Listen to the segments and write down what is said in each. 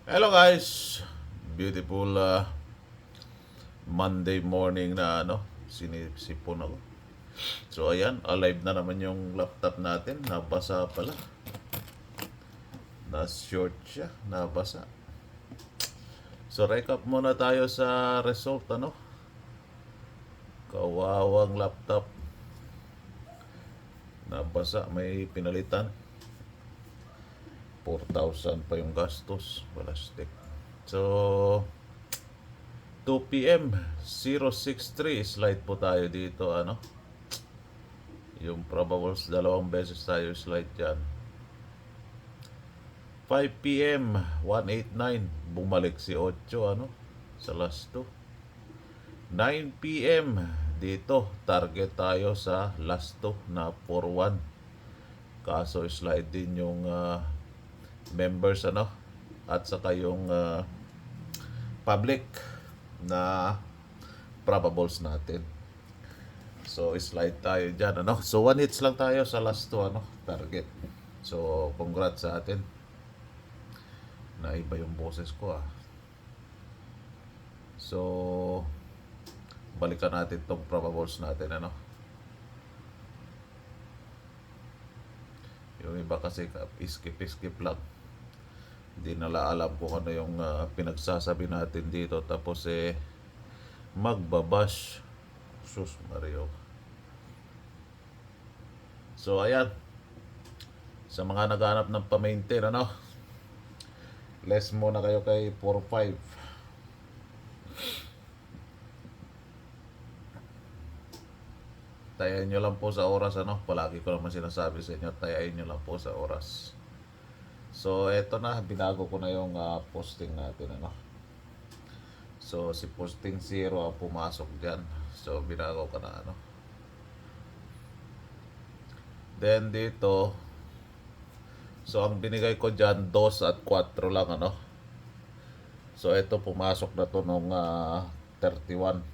Hello guys! Beautiful Monday morning na sinisipon ako. So ayan, alive na naman yung laptop natin. Nabasa pala. Na-short siya, nabasa. So recap muna tayo sa result Kawawang laptop. Nabasa, may pinalitan. 4,000 pa yung gastos. Plastic. So 2 p.m. 063 slide po tayo dito yung probables dalawang beses tayo slide yan. 5 p.m. 189 bumalik si 8 sa last 2. 9 p.m. dito target tayo sa last 2 na 41, kaso slide din yung members at saka yung public na probables natin. So slide tayo dyan so 1 hits lang tayo sa last 2 target. So congrats sa atin. Naiba yung boses ko So balikan natin tong probables natin yung iba kasi skip lang, hindi nila alam kung ano yung pinagsasabi natin dito, tapos magbabash. Sus Mario. So ayan, sa mga naghanap ng pa-maintain less muna kayo kay 4-5. Tayain nyo lang po sa oras palagi ko naman sinasabi sa inyo, tayain nyo lang po sa oras. So eto na, binago ko na yung posting natin So si posting 0 ang pumasok dyan. So binago ko na Then dito, so ang binigay ko dyan 2 at 4 lang So eto pumasok na to nung 31.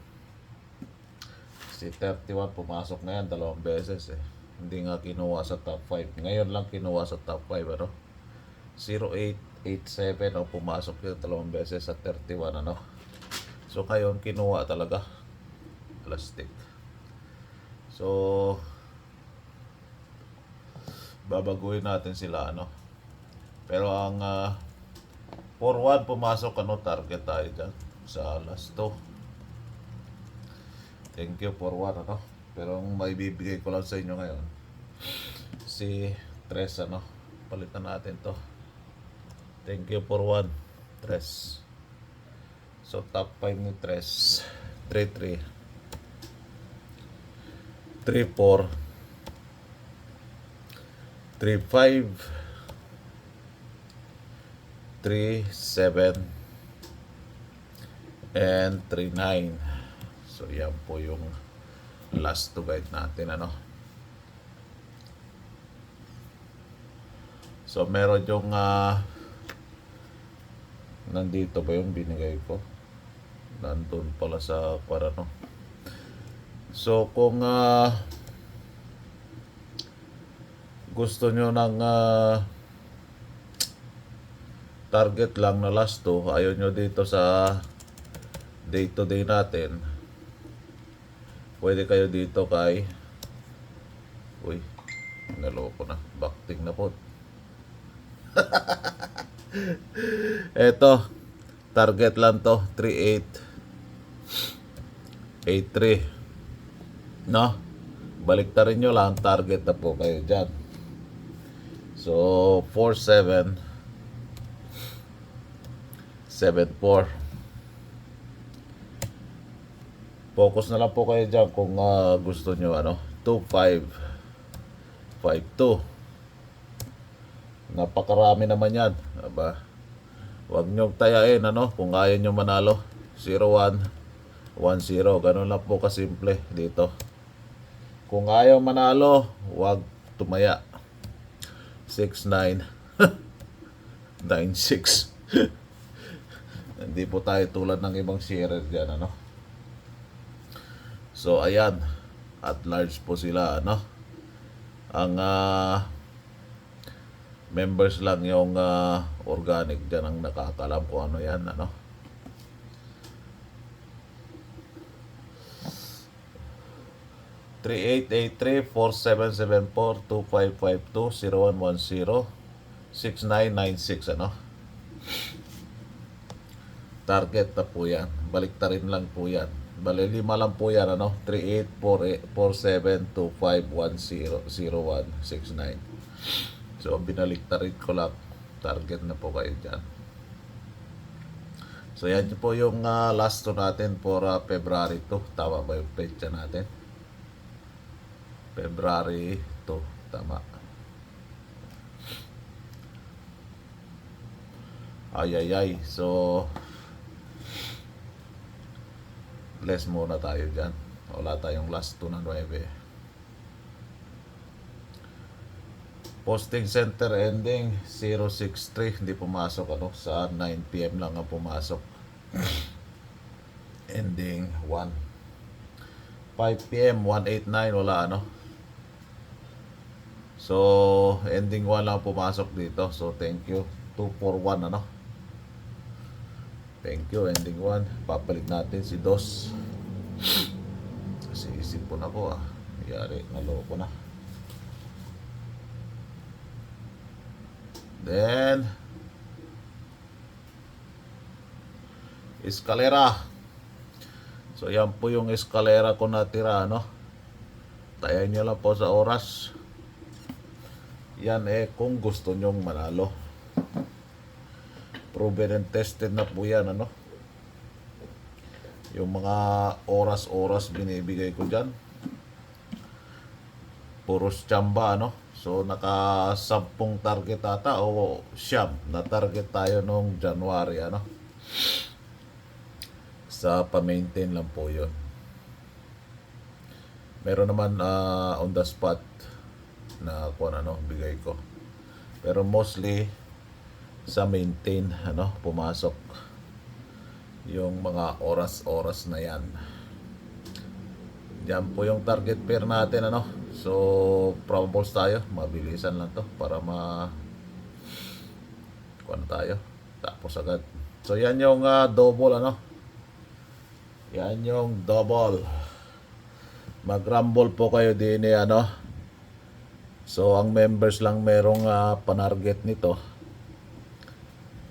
Si 31 pumasok na yan dalawang beses Hindi nga kinuha sa top 5. Ngayon lang kinuha sa top 5 0887 pumasok yun dalawang beses sa 31 So kayon kinuha talaga. Plastic. So babaguhin natin sila Pero ang 4-1 pumasok target tayo dyan sa last 2. Thank you for 1 Pero ang maibibigay ko lang sa inyo ngayon, si Tres palitan natin to. Thank you for 1 Tres. So top 5 ni Tres, 3-3 3-4 3-5 3-7 and 3-9. So yan po yung last to guide natin So meron yung nandito ba yung binigay ko? Nandun pala sa So kung gusto nyo ng target lang na last 2, ayaw nyo dito sa day to day natin, pwede kayo dito kay naloko na, backting na po. Eto, target lang to 3883 baliktarin nyo lang, target na po kayo dyan. So 4774. Focus na lang po kayo dyan kung gusto nyo 2552. Napakarami naman yan, diba? Huwag nyo tayain kung kaya nyo manalo. 0110, ganun lang po kasimple dito. Kung ayaw manalo, huwag tumaya. 69 96. Hindi po tayo tulad ng ibang sharer dyan So ayan, at large po sila ang members lang yung organic dyan ang nakakalam kung ano yan, ano. Three 3883-4774-2552-0110-6996, ano. Target na po yan. Baliktarin lang po yan. Bale, 5 lang po yan, ano. 384725100169. So, binaliktarin ko lang. Target na po kayo dyan. So, yan po yung last to natin for February 2. Tama ba yung petsa natin? February 2. Tama. Ay. So, less muna tayo dyan. Wala tayong last 2 na 9. Posting center ending 063. Hindi pumasok, ano. Sa 9 PM lang ang pumasok. Ending 1. 5 PM 189. Wala, ano. So, ending 1 lang pumasok dito. So, thank you. 241, ano. Thank you, ending 1. Papalit natin si Dos. Kasi isipon ako, Yari, naloko na. Then, eskalera. So, yan po yung eskalera ko natira, ano. Tayan nyo lang po sa oras. Yan kung gusto nyong manalo. Proven and tested na po yan, ano. Yung mga oras-oras binibigay ko dyan. Puros tsamba, ano. So, naka 10 target ata o siyam na target tayo nung January, ano. Sa pa-maintain lang po yun. Meron naman on the spot na kung ano, bigay ko. Pero mostly sa maintain, ano, pumasok yung mga oras-oras na yan. Diyan po yung target pair natin, ano. So, probables tayo. Mabilisan lang to para kuha tayo. Tapos agad. So, yan yung double, ano. Yan yung double. Mag-rumble po kayo din, ano. So, ang members lang merong panarget nito.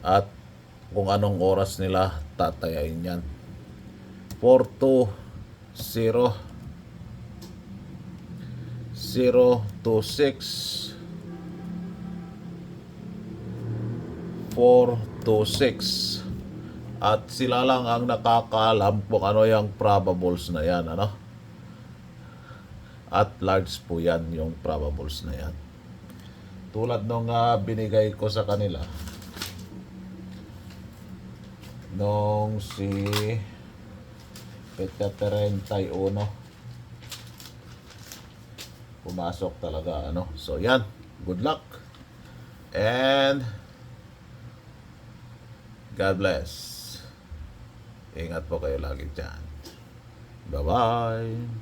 At kung anong oras nila tatayain yan. 420 026 426 at sila lang ang nakakaalam kung ano yung probables na yan, ano. At large po yan yung probables na yan. Tulad nung binigay ko sa kanila nung si Petya 31 pumasok talaga, ano. So, yan. Good luck. And God bless. Ingat po kayo lagi dyan. Bye-bye.